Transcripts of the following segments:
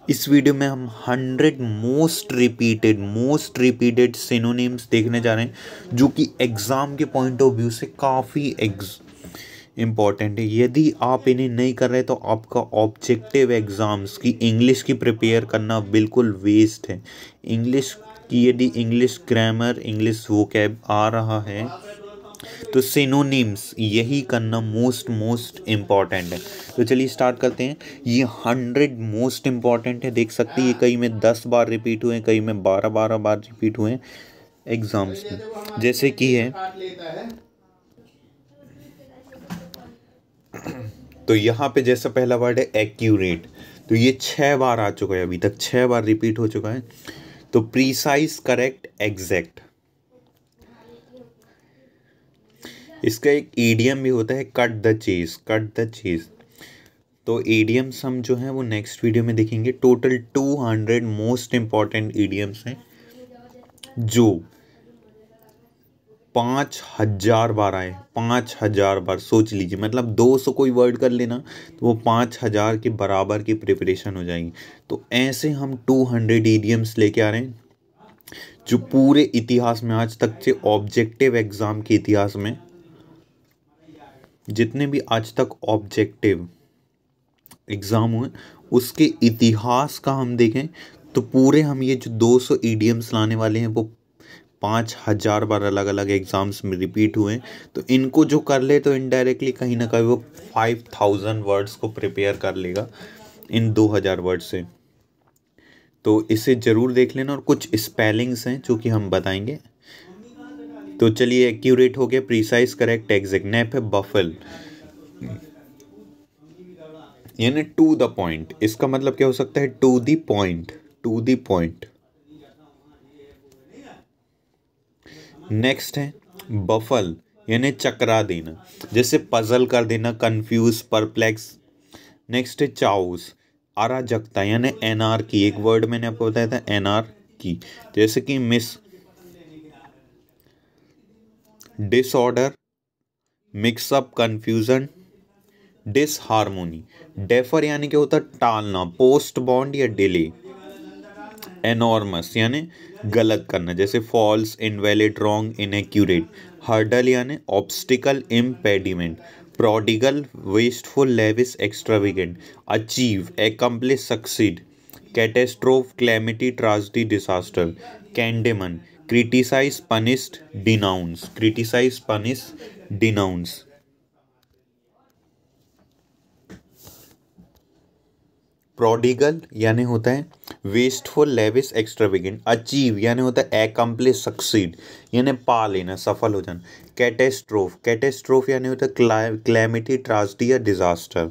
इस वीडियो में हम 100 मोस्ट रिपीटेड सिनोनिम्स देखने जा रहे हैं जो कि एग्ज़ाम के पॉइंट ऑफ व्यू से काफ़ी इम्पॉर्टेंट है। यदि आप इन्हें नहीं कर रहे तो आपका ऑब्जेक्टिव एग्ज़ाम्स की इंग्लिश की प्रिपेयर करना बिल्कुल वेस्ट है। इंग्लिश की यदि इंग्लिश ग्रामर इंग्लिश वोकैब आ रहा है तो सिनोनिम्स यही करना मोस्ट इम्पॉर्टेंट है। तो चलिए स्टार्ट करते हैं। ये 100 मोस्ट इम्पॉर्टेंट है, देख सकते हैं ये कई में 10 बार रिपीट हुए, कई में 12 बार रिपीट हुए एग्जाम्स में। जैसे कि है तो यहाँ पे जैसा पहला वर्ड है एक्यूरेट, तो ये 6 बार आ चुका है, अभी तक 6 बार रिपीट हो चुका है। तो प्रीसाइज, करेक्ट, एग्जैक्ट। इसका एक ईडियम भी होता है कट द चेज। तो ईडियम्स हम जो हैं वो नेक्स्ट वीडियो में देखेंगे। टोटल 200 मोस्ट इम्पॉर्टेंट ईडियम्स हैं जो 5000 बार आए। 5000 बार सोच लीजिए, मतलब 200 कोई वर्ड कर लेना तो वो 5000 के बराबर की प्रिपरेशन हो जाएगी। तो ऐसे हम 200 ईडियम्स लेके आ रहे हैं जो पूरे इतिहास में, आज तक से ऑब्जेक्टिव एग्जाम के इतिहास में जितने भी आज तक ऑब्जेक्टिव एग्ज़ाम हुए उसके इतिहास का हम देखें तो पूरे हम ये जो 200 ईडियम्स लाने वाले हैं वो 5000 बार अलग अलग एग्ज़ाम्स में रिपीट हुए। तो इनको जो कर ले तो इनडायरेक्टली कहीं ना कहीं वो 5000 वर्ड्स को प्रिपेयर कर लेगा इन 2000 वर्ड से। तो इसे ज़रूर देख लेना। और कुछ स्पेलिंग्स हैं जो कि हम बताएंगे। तो चलिए, एक्यूरेट हो गया, प्रीसाइज, करेक्ट, एग्जैक्ट। नेप है बफल, यानी टू द पॉइंट। इसका मतलब क्या हो सकता है? To the point. नेक्स्ट है बफल, यानी चकरा देना, जैसे पजल कर देना, कंफ्यूज, परप्लेक्स। नेक्स्ट है चाउस, अराजकता, यानी एनआर की। एक वर्ड मैंने आपको बताया था एनआर की, जैसे कि miss, disorder, mixup, confusion, disharmony. Defer यानी क्या होता है? टालना, पोस्ट बॉन्ड या डिले। एनॉर्मस यानी गलत करना, जैसे false, invalid, wrong, inaccurate. Hurdle यानी obstacle, impediment. Prodigal, wasteful, lavish, extravagant. Achieve, accomplish, succeed. Catastrophe, calamity, tragedy, disaster. Condemn, criticise, punished, denounce. Prodigal यानी होता है वेस्टफुल, लेविस, एक्स्ट्रावेगेंट। अचीव यानी होता है एकम्प्लिश, सक्सीड, यानी पा लेना, सफल हो जाना। कैटेस्ट्रोफ यानी होता है क्लैमिटी, ट्राजेडी या डिजास्टर,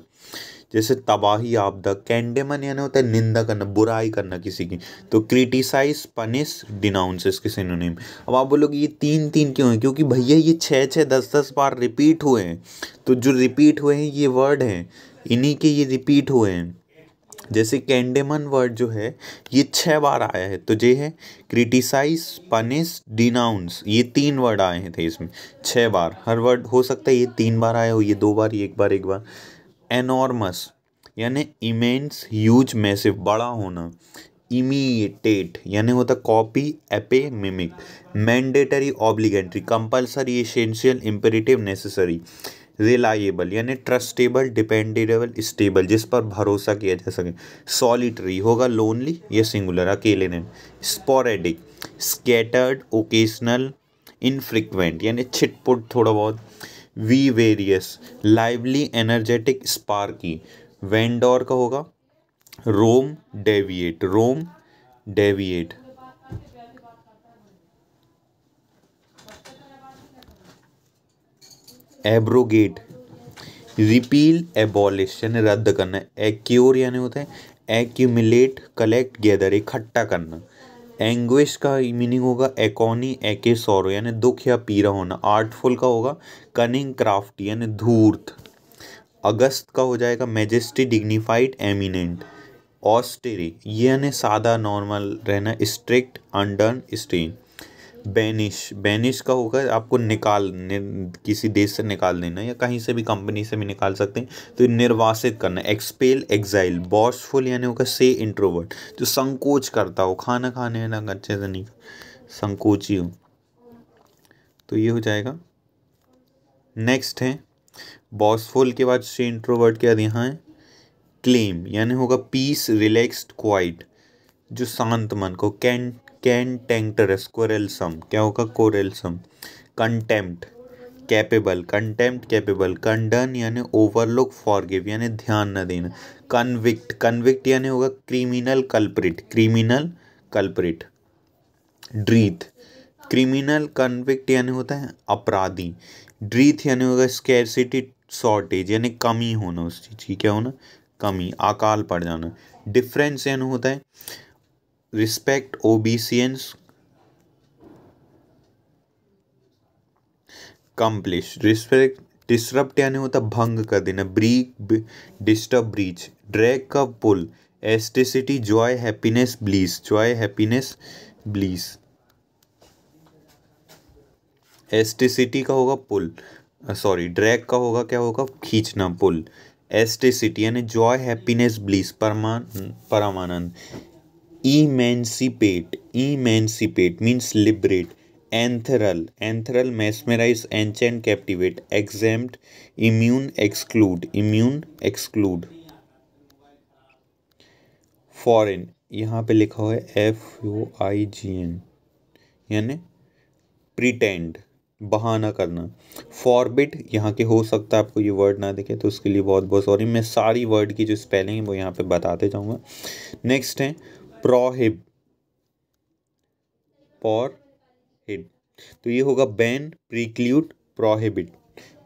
जैसे तबाही, आपदा। कैंडेमन यानी होता है निंदा करना, बुराई करना किसी की। तो क्रिटिसाइज, पनिश, डिनाउंस इसके सिनोनिम। अब आप बोलोगे ये तीन तीन क्यों है? क्योंकि भैया ये 6 10 बार रिपीट हुए हैं। तो जो रिपीट हुए हैं ये वर्ड हैं, इन्हीं के ये रिपीट हुए हैं। जैसे कैंडेमन वर्ड जो है ये 6 बार आया है, तो ये है क्रिटिसाइज, पनिश, डिनाउंस। ये 3 वर्ड आए थे इसमें 6 बार। हर वर्ड हो सकता है ये 3 बार आया हो, ये 2 बार, ये 1 बार, 1 बार। एनॉर्मस यानी इमेंस, ह्यूज, मैसिव, बड़ा होना। इमिटेट यानी होता copy, ape, mimic. Mandatory, obligatory, compulsory, essential, imperative, necessary. Reliable यानी ट्रस्टेबल, डिपेंडेबल, स्टेबल, जिस पर भरोसा किया जा सके। सॉलिटरी होगा लोनली या सिंगुलर, अकेले रहना। स्पोरेडिक, स्कैटर्ड, ओकेशनल, इनफ्रिक्वेंट, यानी छिटपुट, थोड़ा बहुत। Vivacious, lively, energetic, sparky. Wander का होगा roam deviate. Abrogate, repeal, abolish, यानी रद्द करना। एक्योर यानी होता है एक्यूमुलेट, कलेक्ट, गैदर, इकट्ठा करना। एंग्विश का मीनिंग होगा एकोनी, एके, सौरो, यानी दुख या पीड़ा होना। आर्टफुल का होगा कनिंग, क्राफ्टी, यानी धूर्त। अगस्त का हो जाएगा मेजेस्टी, डिग्निफाइड, एमिनेंट। ऑस्टेरी यानी सादा, नॉर्मल रहना। Strict, undone, stern. Banish, banish का होगा आपको किसी देश से निकाल देना या कहीं से भी, कंपनी से भी निकाल सकते हैं, तो निर्वासित करना। Expel, exile. बॉशफुल यानी होगा से इंट्रोवर्ट, जो संकोच करता हो, खाना खाने में ना अच्छे से नहीं, संकोची हो, तो ये हो जाएगा। नेक्स्ट है बॉशफुल के बाद से इंट्रोवर्ट के बाद यहाँ है क्लेम, यानी होगा पीस, रिलैक्स्ड, क्वाइट, जो शांत मन को। कैंटेंटरस, कोरेलसम, क्या होगा quarrelsome. Contempt, capable, contempt capable. Condone यानी ओवरलुक, फॉरगिव यानी ध्यान न देना। कन्विक्ट, कन्विक्ट यानी होगा क्रिमिनल कल्प्रिट, क्रिमिनल कल्प्रिट। ड्रीथ, क्रिमिनल कन्विक्ट यानी होता है अपराधी। ड्रीथ यानी होगा स्कैरसिटी, शॉर्टेज यानी कमी होना उस चीज़ की, क्या होना, कमी, अकाल पड़ जाना। डिफरेंस यानी होता है रिस्पेक्ट, ओबीसियंस, कम्प्लिश। रिस्पेक्ट, डिसरप्ट यानी होता है भंग कर देना, ब्रीक, डिस्टर्ब, ब्रीच। ड्रैग का pull, ecstasy, joy, happiness, bliss, joy, happiness, bliss. Ecstasy का होगा पुल, सॉरी ड्रैग का होगा, क्या होगा, खींचना, पुल। एस्टिसिटी यानी जॉय, हैप्पीनेस, ब्लीस, परमानंद। Emancipate, emancipate means liberate. Enthral, enthral mesmerize, enchant, captivate। exempt, immune, exclude, immune, exclude। Foreign, यहाँ पे लिखा हुआ है FOIGN, यानी प्रिटेंड, बहाना करना। फॉरबिट, यहाँ के हो सकता है आपको ये वर्ड ना दिखे, तो उसके लिए बहुत बहुत सॉरी, मैं सारी वर्ड की जो स्पेलिंग है वो यहाँ पे बताते जाऊँगा। नेक्स्ट है प्रोहिब, हिड, तो ये होगा बैन, प्रिक्ल्यूड, प्रोहिबिट।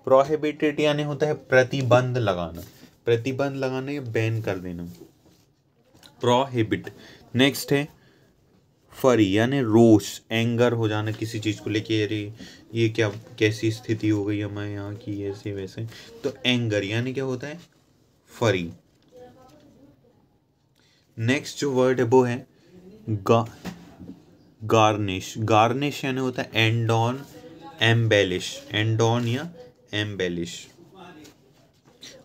प्रोहिबिटेड यानी होता है प्रतिबंध लगाना, प्रतिबंध लगाना या बैन कर देना, प्रोहिबिट। नेक्स्ट है फरी यानी रोष, एंगर हो जाना किसी चीज़ को लेके, अरे ये क्या, कैसी स्थिति हो गई है मैं यहाँ की, ऐसे वैसे, तो एंगर यानी क्या होता है, फरी। नेक्स्ट जो वर्ड है वो है गार्निश, गार्निश यानी होता है एंडोन, एम्बेलिश, एंडोन या एम्बेलिश।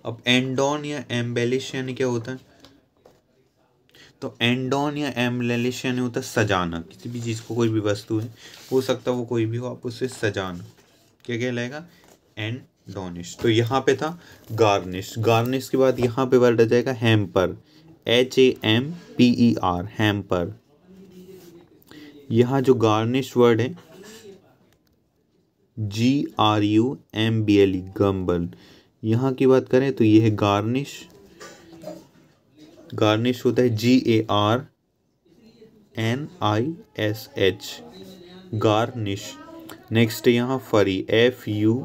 अब एंडोन या एम्बेलिश यानी क्या होता है, तो एंडोन या एम्बेलिश यानी होता है सजाना, किसी भी चीज़ को, कोई भी वस्तु है, हो सकता है वो कोई भी हो, आप उससे सजाना, क्या कहलाएगा, एंडोनिश। तो यहाँ पे था गार्निश। गार्निश के बाद यहाँ पे वर्ड आ जाएगा हैम्पर, HAMPER, हैम्पर। यहाँ जो गार्निश वर्ड है GRUMBLE, गम्बल, यहाँ की बात करें तो ये है गार्निश। गार्निश होता है GARNISH, गार्निश। नेक्स्ट यहाँ फरी, FURY,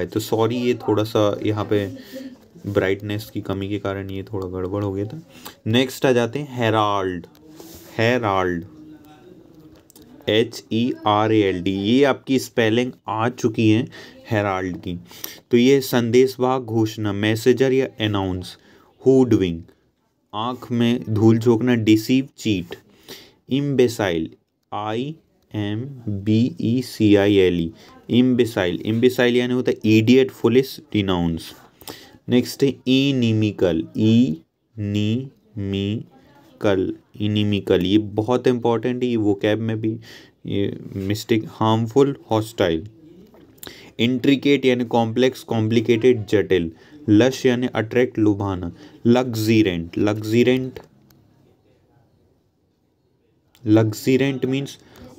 तो सॉरी ये थोड़ा सा यहाँ पे ब्राइटनेस की कमी के कारण ये थोड़ा गड़बड़ हो गया था। नेक्स्ट आ जाते हैं हेराल्ड, हेराल्ड, HERALD, ये आपकी स्पेलिंग आ चुकी है हेराल्ड की। तो ये संदेशवाहक, घोषणा, मैसेजर या अनाउंस। हुडविंग, आँख में धूल झोंकना, deceive, cheat. Imbecile, IMBECILE, imbecile, imbecile यानी होता है इडियट, फुलिश, डिनाउंस। नेक्स्ट है इनिमिकल, इनिमिकल, इनिमिकल, ये बहुत इंपॉर्टेंट है, ये वोकैब में भी ये मिस्टेक। Harmful, hostile. इंट्रिकेट यानी कॉम्प्लेक्स, कॉम्प्लिकेटेड, जटिल। लश यानी अट्रैक्ट, लुभाना। Luxuriant, luxuriant, luxuriant means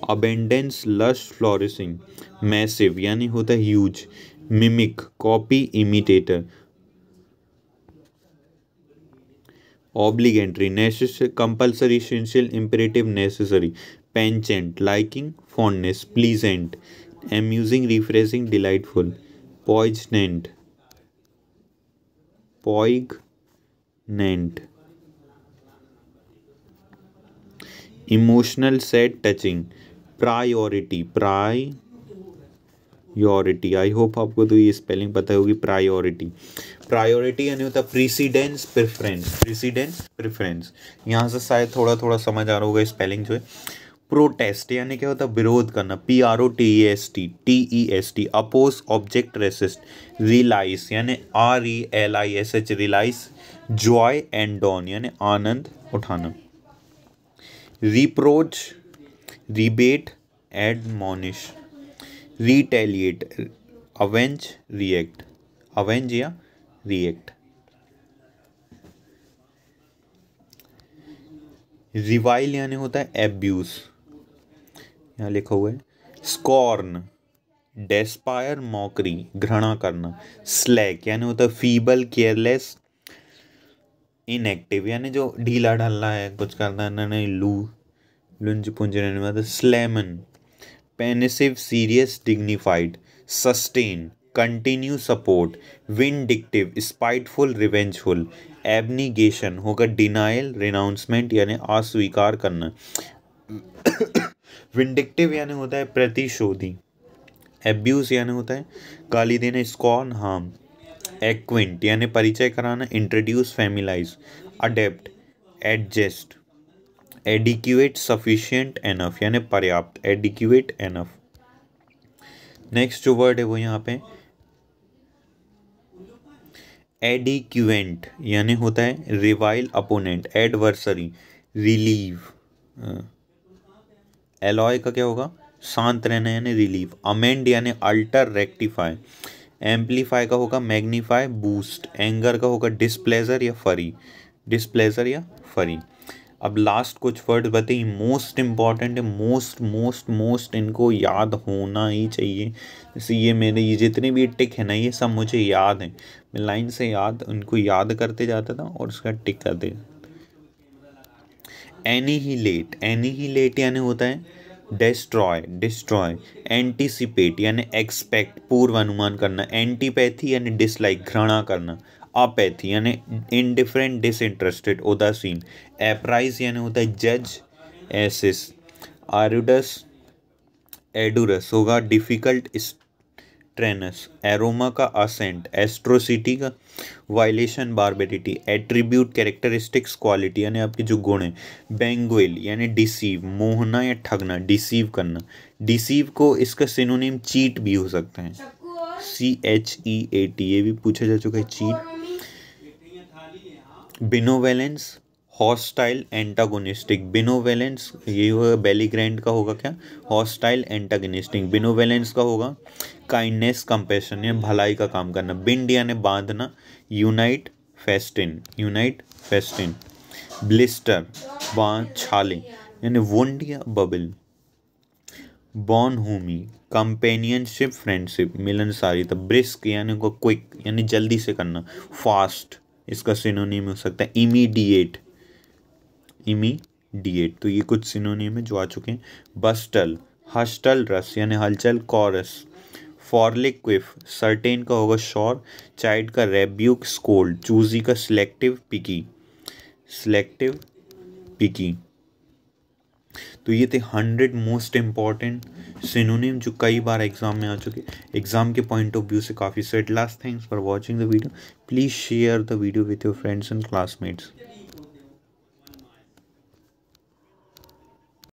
abundance, lush, flourishing. Massive यानी होता है huge. Mimic, copy, imitator. Obligatory, necessary, compulsory, essential, imperative, necessary. Penchant, liking, fondness. Pleasant, amusing, refreshing, delightful। poignant, poignant, emotional, sad, touching। Priority, priority, I hope आपको तो ये spelling पता होगी, priority. Priority यानी होता है प्रीसीडेंस, प्रेफरेंस, प्रीसीडेंस, प्रेफरेंस। यहाँ से शायद थोड़ा थोड़ा समझ आ रहा होगा स्पेलिंग जो है। प्रोटेस्ट यानी क्या होता है, विरोध करना, PROTEST, oppose, object, resist. Relish यानी RELISH, रिलाइस। जॉय एंड डॉन यानी आनंद उठाना। Reproach, rebuke, admonish. Retaliate, avenge, react, avenge या रिएक्ट। रिवाइल यानी होता है एब्यूज, यहाँ लिखा हुआ है। स्कॉर्न, डेस्पायर, मॉकरी, घृणा करना। स्लैक यानी होता है फीबल, केयरलेस, इनएक्टिव यानी जो ढीला ढाला है, कुछ करना नहीं, लुंज पुंज रहने वाला। Solemn, pensive, serious, dignified. Sustain, continue, support. Vindictive, spiteful, revengeful. Abnegation होगा डिनाइल, रिनाउंसमेंट यानी अस्वीकार करना। विंडिक्टिव यानी होता है प्रतिशोधी। एब्यूज यानी होता है गाली देना। Scorn, harm. एक्विंट यानी परिचय कराना, introduce, familiarise. Adept, adjust. Adequate, sufficient, enough यानी पर्याप्त, एडिक्यूएट, एनफ। नेक्स्ट जो वर्ड है वो यहाँ पे एडिक्यूएंट यानी होता है rival, opponent. Adversary, relieve. Allay का क्या होगा, शांत रहना यानी रिलीव। अमेंड यानी अल्टर, रेक्टिफाई। एम्पलीफाई का होगा मैग्नीफाई, बूस्ट। एंगर का होगा डिस्प्लेजर या फरी, डिस्प्लेजर या फरी। अब लास्ट कुछ वर्ड बताइए, मोस्ट इंपॉर्टेंट है, मोस्ट मोस्ट मोस्ट इनको याद होना ही चाहिए। जैसे ये मेरे ये जितने भी टिक है ना, ये सब मुझे याद हैं, मैं लाइन से याद उनको याद करते जाता था और उसका टिक करते। एनीहिलेट, एनीहिलेट यानी होता है डिस्ट्रॉय, डिस्ट्रॉय। एंटीसिपेट यानी एक्सपेक्ट, पूर्व अनुमान करना। एंटीपैथी यानी डिसलाइक, घृणा करना। अपैथी यानी इनडिफरेंट, डिसइंटरेस्टेड, उदासीन। एप्राइज यानी होता है जज, एसिस। आरुडस, एडुरस होगा डिफिकल्ट, ट्रेनस। एरोमा का असेंट। एस्ट्रोसिटी का वायलेशन, बारबेरिटी। एट्रीब्यूट, कैरेक्टरिस्टिक्स, क्वालिटी यानी आपके जो गुण हैं। बेंगुइल यानी डिसीव, मोहना या ठगना, डिसीव करना। डिसीव को इसका सिनोनिम चीट भी हो सकता है, CHEAT, ये भी पूछा जा चुका है, cheat. Benevolence, hostile, antagonistic. Benevolence ये होगा बेलीग्रैंड का होगा क्या, हॉस्टाइल, एंटागोनिस्टिक। बिनोवेलेंस का होगा काइंडनेस, कंपैशन या भलाई का काम करना। बिंड यानी बांधना। Unite, fasten, unite, fasten. Blister, बांध, छाले यानी वुंड या bubble. Bonhomie, companionship, friendship, मिलनसारिता। ब्रिस्क यानी को क्विक यानी जल्दी से करना। फास्ट इसका सिनोनिम हो सकता है इमीडिएट, इमीडिएट। तो ये कुछ सिनोनिम है जो आ चुके हैं। बस्टल, हस्टल, रस यानी हलचल, कॉरस। फॉरलिक्विफ, सर्टेन का होगा श्योर। चाइल्ड का रेब्यूक, स्कोल्ड। चूजी का सिलेक्टिव, पिकी, सिलेक्टिव, पिकी। तो ये थे 100 मोस्ट इम्पॉर्टेंट सिनोनिम जो कई बार एग्जाम में आ चुके, एग्जाम के पॉइंट ऑफ व्यू से काफ़ी। So at last thanks for watching the video, please share the video with your friends and classmates.